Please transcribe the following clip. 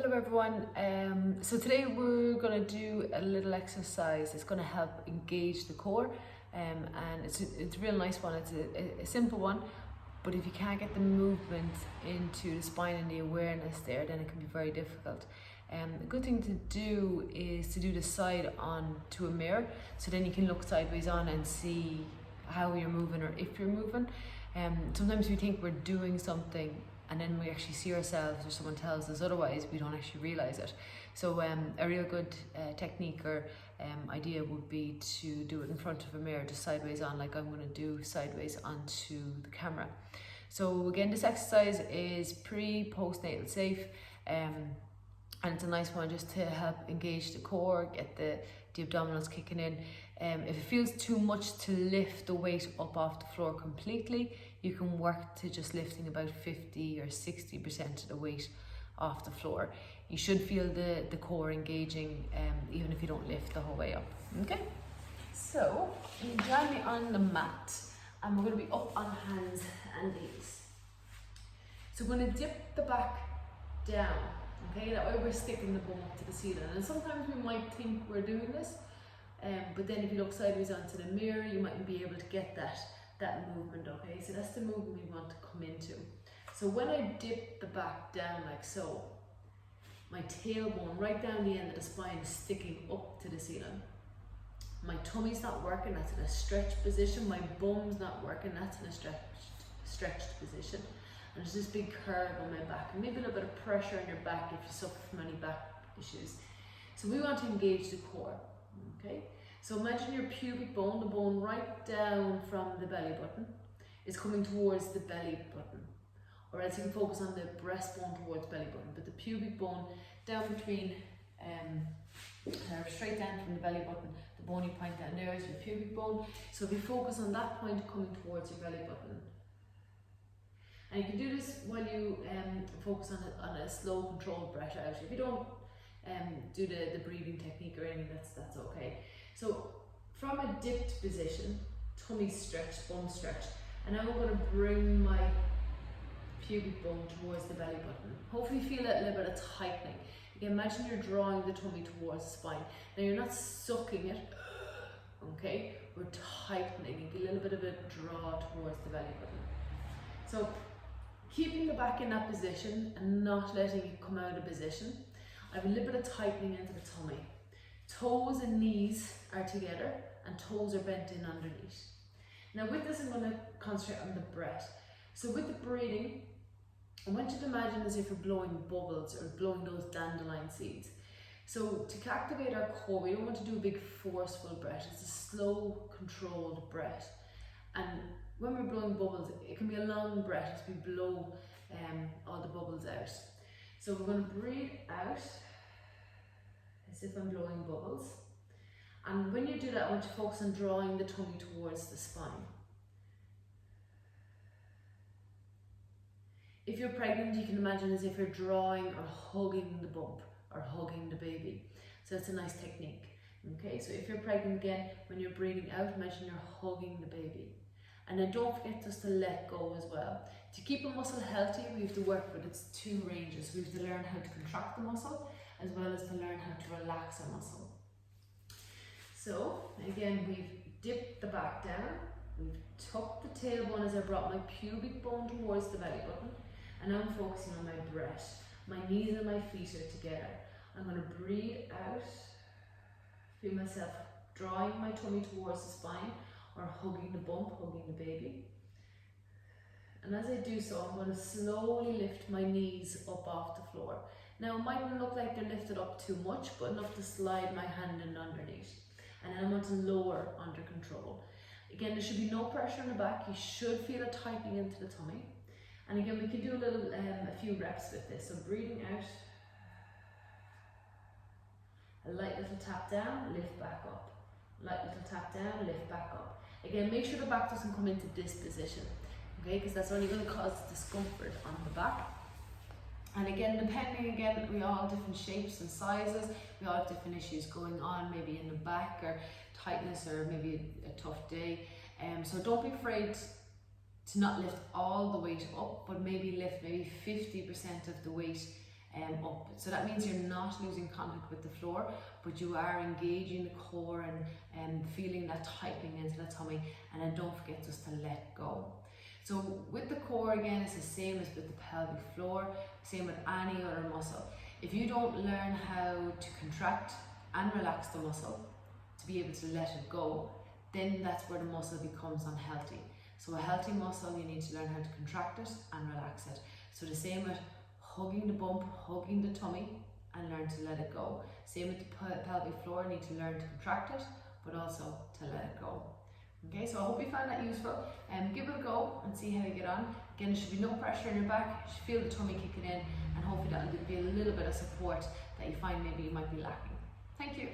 Hello everyone, so today we're going to do a little exercise. It's going to help engage the core, and it's a real nice one. It's a simple one, but if you can't get the movement into the spine and the awareness there, then it can be very difficult. The good thing to do is to do the side on to a mirror, so then you can look sideways on and see how you're moving or if you're moving. Sometimes we think we're doing something and then we actually see ourselves or someone tells us otherwise, we don't actually realize it. So a real good technique or idea would be to do it in front of a mirror, just sideways on, like I'm going to do sideways onto the camera. So again, this exercise is pre-postnatal safe, and it's a nice one just to help engage the core, get the abdominals kicking in. If it feels too much to lift the weight up off the floor completely, you can work to just lifting about 50 or 60% of the weight off the floor. You should feel the core engaging even if you don't lift the whole way up. Okay, so you join me on the mat and we're going to be up on hands and knees. So we're going to dip the back down. Okay, that way we're sticking the bum up to the ceiling, and sometimes we might think we're doing this, but then if you look sideways onto the mirror, you mightn't be able to get that movement. Okay, so that's the movement we want to come into. So when I dip the back down like so, my tailbone right down the end of the spine is sticking up to the ceiling. My tummy's not working, that's in a stretched position. My bum's not working, that's in a stretched position. And there's this big curve on my back, and maybe a little bit of pressure on your back if you suffer from any back issues. So we want to engage the core, okay? So imagine your pubic bone, the bone right down from the belly button, is coming towards the belly button. Or else you can focus on the breastbone towards belly button, but the pubic bone down between, straight down from the belly button, the bony point down there is your pubic bone. So if you focus on that point coming towards your belly button, and you can do this while you focus on a slow, controlled breath out. If you don't do the breathing technique or anything, that's okay. So from a dipped position, tummy stretched, bum stretched, and now I'm going to bring my pubic bone towards the belly button. Hopefully you feel that little bit of tightening. You can imagine you're drawing the tummy towards the spine. Now you're not sucking it, okay? We're tightening, a little bit of a draw towards the belly button. So keeping the back in that position and not letting it come out of position. I have a little bit of tightening into the tummy. Toes and knees are together and toes are bent in underneath. Now with this, I'm going to concentrate on the breath. So with the breathing, I want you to imagine as if you're blowing bubbles or blowing those dandelion seeds. So to activate our core, we don't want to do a big forceful breath. It's a slow, controlled breath. And when we're blowing bubbles, it can be a long breath as we blow all the bubbles out. So we're going to breathe out as if I'm blowing bubbles. And when you do that, I want you to focus on drawing the tummy towards the spine. If you're pregnant, you can imagine as if you're drawing or hugging the bump or hugging the baby. So that's a nice technique. Okay, so if you're pregnant again, when you're breathing out, imagine you're hugging the baby. And then don't forget just to let go as well. To keep a muscle healthy, we have to work with its two ranges. We have to learn how to contract the muscle as well as to learn how to relax a muscle. So again, we've dipped the back down, we've tucked the tailbone as I brought my pubic bone towards the belly button, and now I'm focusing on my breath. My knees and my feet are together. I'm going to breathe out, feel myself drawing my tummy towards the spine, or hugging the bump, hugging the baby. And as I do so, I'm going to slowly lift my knees up off the floor. Now it mightn't look like they're lifted up too much, but enough to slide my hand in underneath. And then I want to lower under control. Again, there should be no pressure on the back. You should feel a tightening into the tummy. And again, we can do a few reps with this. So breathing out, a light little tap down, lift back up. Light little tap down, lift back up. Again, make sure the back doesn't come into this position, okay? Because that's only going to cause discomfort on the back. And again, depending, we all have different shapes and sizes. We all have different issues going on, maybe in the back or tightness or maybe a tough day. So don't be afraid to not lift all the weight up, but maybe lift maybe 50% of the weight up. So that means you're not losing contact with the floor, but you are engaging the core and feeling that tightening into the tummy. And then don't forget just to let go. So with the core, again, it's the same as with the pelvic floor, same with any other muscle. If you don't learn how to contract and relax the muscle to be able to let it go, then that's where the muscle becomes unhealthy. So a healthy muscle, you need to learn how to contract it and relax it. So the same with hugging the bump, hugging the tummy, and learn to let it go. Same with the pelvic floor, you need to learn to contract it, but also to let it go. Okay, so I hope you found that useful. Give it a go and see how you get on. Again, there should be no pressure in your back. You should feel the tummy kicking in, and hopefully that'll be a little bit of support that you find maybe you might be lacking. Thank you.